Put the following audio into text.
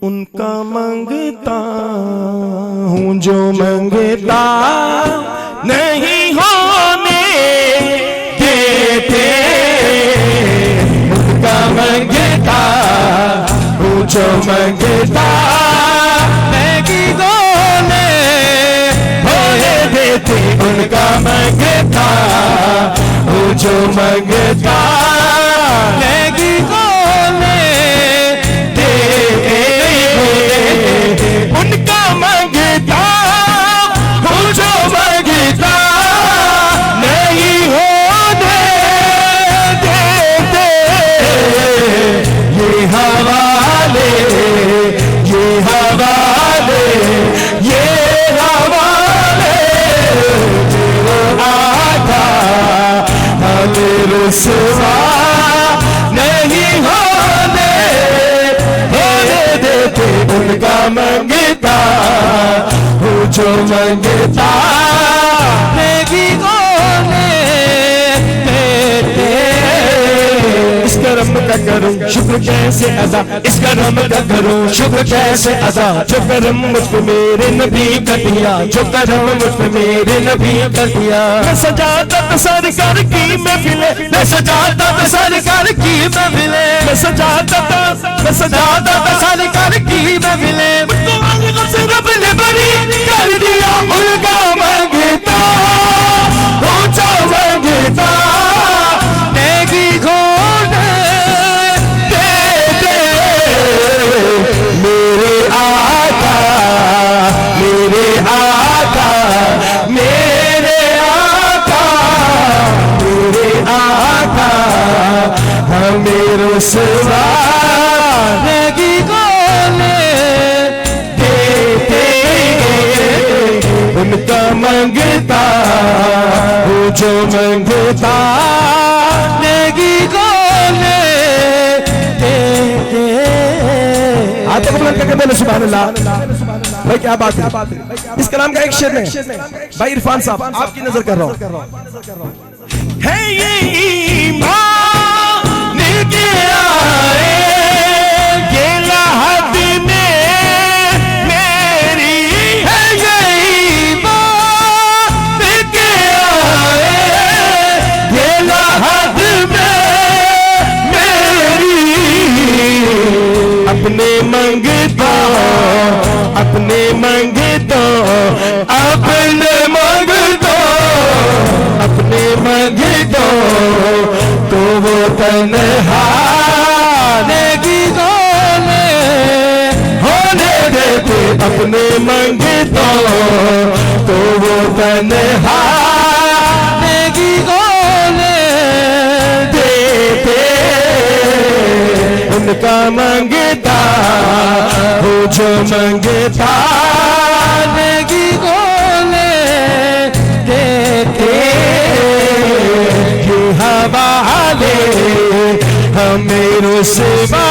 उनका मांगता हूँ जो मांगता नहीं होने देते। उनका मांगता हूँ जो मांगता नहीं होने देते। उनका मांगता हूँ जो मांगता नहीं होने देते। उनका मांगता हूँ जो मांगता नहीं होने देते। ये हवाले ये हवाले ये हवाले आका हमें रुसवा नहीं होने देते। उनका मांगता हूँ जो मांगता नहीं होने देते। इस कर्म का करूँ शुक्र कैसे अदा, इस कर्म का करूँ शुक्र कैसे अदा। जो कर्म मुझ पे मेरे नबी कर दिया, जो कर्म मुझ पे मेरे नबी कर दिया। मैं सजाता था सरकार की महफिले, मैं सजाता था सरकार की महफिले, मैं सजाता था सरकार की महफिले। मुझको रब ने बरी कर दिया। उनका मांगता ऊंचा मांगता नेकी खोने देते। मेरे आका मेरे आका मेरे आका मेरे आका हमें रुसवा नेकी खोने देते। उनका मांगता हूँ जो मांगता नेकी खोने देते। आते को बुलंद करके बोले सुभान अल्लाह। भाई क्या बात है। इस कलाम का एक शेर में भाई इरफान साहब आपकी नजर कर रहा हूँ। है ये ईमान के आए ये लहद में मेरी है। ये ईमान के आए ये लहद में मेरी। अपने मांगता अपने मांगता अपने मांगता अपने मांगता तो वो तन्हा नेकी होने देते। अपने मांगता तो वो तन्हा नेकी होने देते। उनका मांगता हूँ जो मांगता नेकी होने देते। ये हवाले हमें रुसवा